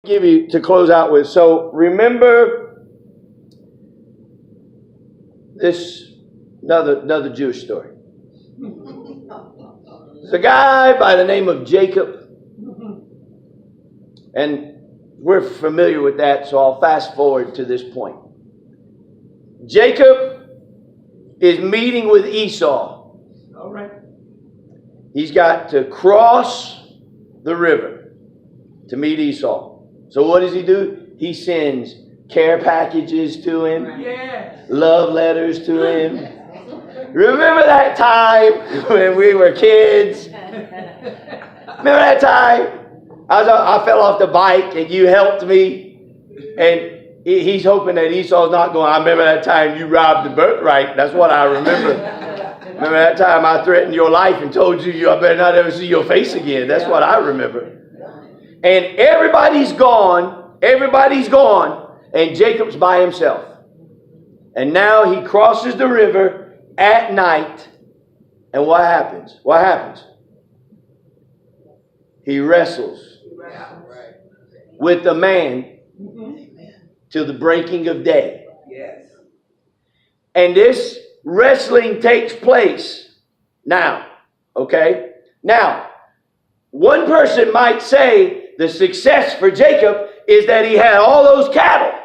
give you to close out with. So remember this another Jewish story. There's a guy by the name of Jacob, and we're familiar with that, so I'll fast forward to this point. Jacob is meeting with Esau. All right. He's got to cross the river to meet Esau. So what does he do? He sends care packages to him, Yes. love letters to him. Remember that time when we were kids? Remember that time? I fell off the bike and you helped me. And he's hoping that Esau's not going, I remember that time you robbed the birthright. That's what I remember. Remember that time I threatened your life and told you I better not ever see your face again. That's what I remember. And everybody's gone. Everybody's gone. And Jacob's by himself. And now he crosses the river at night. And what happens? What happens? He wrestles with the man till the breaking of day. Yes. And this wrestling takes place now. Okay? Now, one person might say the success for Jacob is that he had all those cattle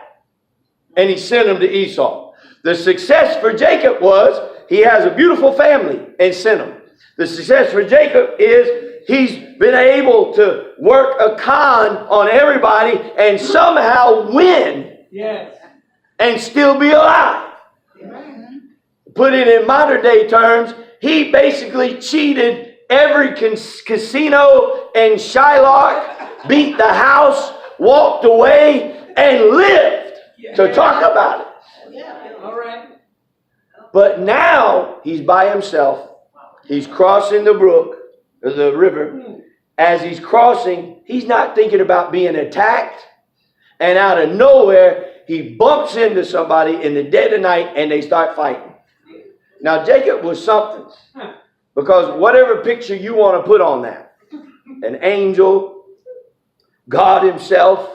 and he sent them to Esau. The success for Jacob was he has a beautiful family and sent them. The success for Jacob is he's been able to work a con on everybody and somehow win. Yes. And still be alive. Put it in modern day terms, he basically cheated every casino in Shylock, beat the house, walked away, and lived to talk about it. All right. But now he's by himself. He's crossing the brook, or the river. As he's crossing, he's not thinking about being attacked. And out of nowhere, he bumps into somebody in the dead of night and they start fighting. Now, Jacob was something. Because whatever picture you want to put on that, an angel, God himself,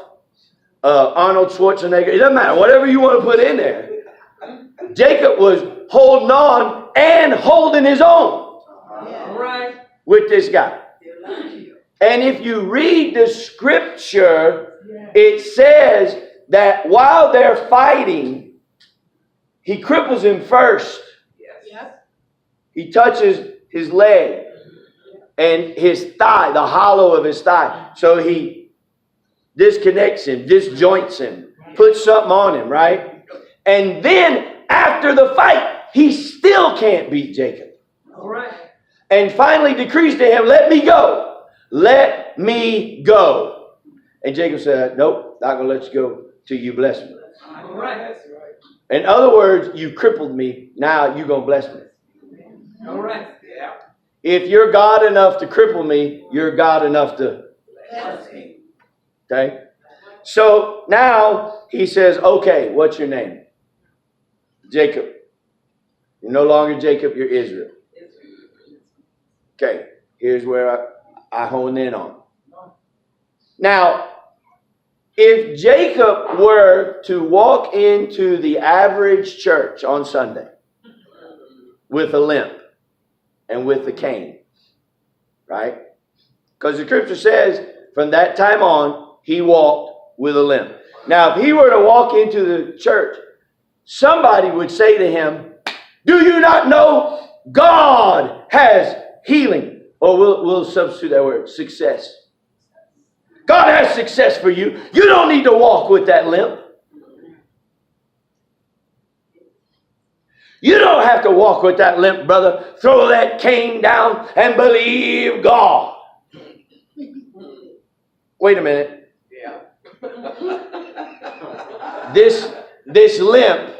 Arnold Schwarzenegger, it doesn't matter. Whatever you want to put in there. Jacob was holding on and holding his own with this guy. And if you read the scripture, it says that while they're fighting, he cripples him first. He touches his leg and his thigh, the hollow of his thigh. So he disconnects him, disjoints him, puts something on him, right? And then after the fight, he still can't beat Jacob. All right. And finally decrees to him, let me go. Let me go. And Jacob said, nope, not going to let you go till you bless me. All right. In other words, you crippled me. Now you're going to bless me. All right. Yeah. If you're God enough to cripple me, you're God enough to bless me. Okay? So now he says, okay, what's your name? Jacob. You're no longer Jacob, you're Israel. Okay, here's where I hone in on. Now, if Jacob were to walk into the average church on Sunday with a limp and with a cane, right? Because the scripture says from that time on, he walked with a limp. Now, if he were to walk into the church, somebody would say to him, do you not know God has healing? Or we'll substitute that word, success. God has success for you. You don't need to walk with that limp. You don't have to walk with that limp, brother. Throw that cane down and believe God. Wait a minute. Yeah. This limp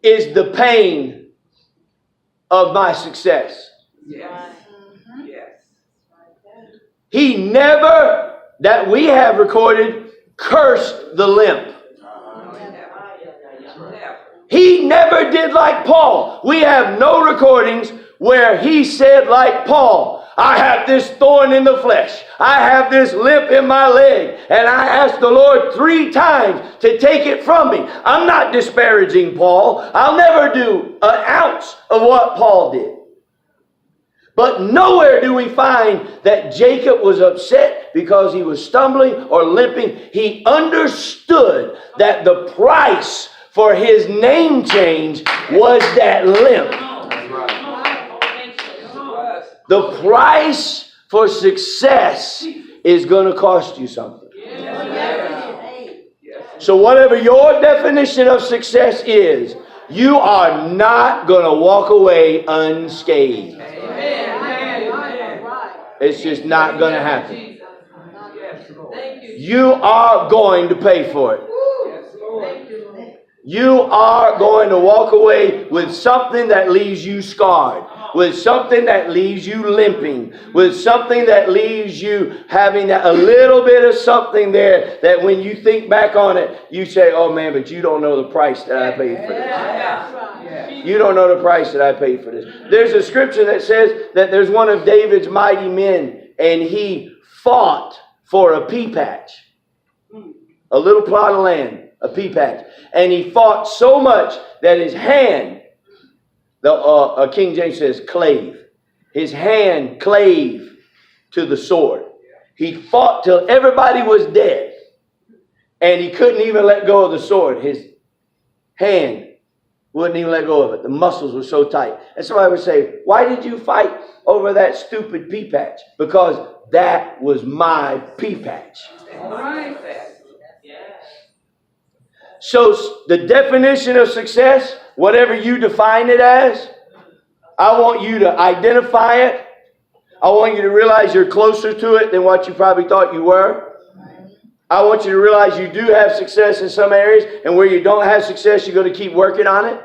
is the pain of my success. Yes. Yes. He never, that we have recorded, cursed the limp. He never did like Paul. We have no recordings where he said like Paul, I have this thorn in the flesh. I have this limp in my leg. And I asked the Lord 3 times to take it from me. I'm not disparaging Paul. I'll never do an ounce of what Paul did. But nowhere do we find that Jacob was upset because he was stumbling or limping. He understood that the price for his name change was that limp. The price for success is going to cost you something. So whatever your definition of success is, you are not going to walk away unscathed. It's just not going to happen. You are going to pay for it. You are going to walk away with something that leaves you scarred, with something that leaves you limping, with something that leaves you having a little bit of something there that when you think back on it, you say, oh man, but you don't know the price that I paid for this. You don't know the price that I paid for this. There's a scripture that says that there's one of David's mighty men and he fought for a pea patch, a little plot of land. A pea patch. And he fought so much that his hand, the King James says clave. His hand clave to the sword. He fought till everybody was dead. And he couldn't even let go of the sword. His hand wouldn't even let go of it. The muscles were so tight. And somebody would say, why did you fight over that stupid pea patch? Because that was my pea patch. All right. So the definition of success, whatever you define it as, I want you to identify it. I want you to realize you're closer to it than what you probably thought you were. I want you to realize you do have success in some areas, and where you don't have success, you're going to keep working on it.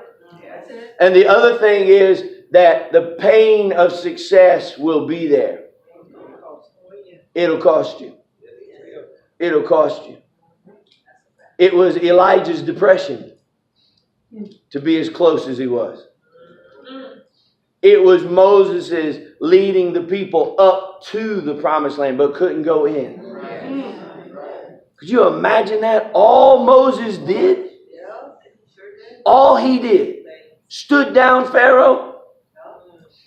And the other thing is that the pain of success will be there. It'll cost you. It'll cost you. It was Elijah's depression to be as close as he was. It was Moses' leading the people up to the promised land but couldn't go in. Could you imagine that? All Moses did, all he did, stood down Pharaoh,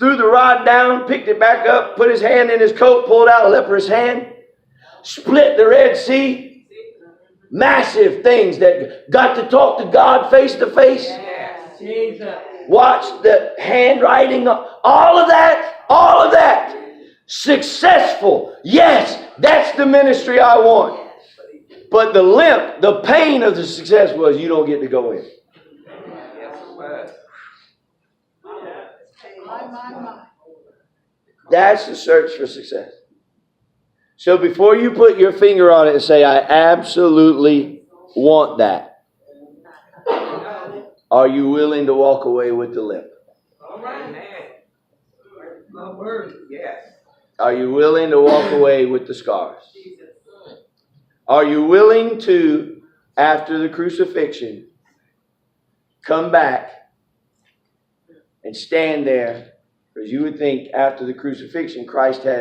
threw the rod down, picked it back up, put his hand in his coat, pulled out a leprous hand, split the Red Sea. Massive things that got to talk to God face to face. Watch the handwriting, all of that. Successful. Yes, that's the ministry I want. But the limp, the pain of the success was you don't get to go in. That's the search for success. So before you put your finger on it and say, I absolutely want that, are you willing to walk away with the limp? All right, man. My word, yes. Are you willing to walk away with the scars? Are you willing to, after the crucifixion, come back and stand there? Because you would think after the crucifixion, Christ had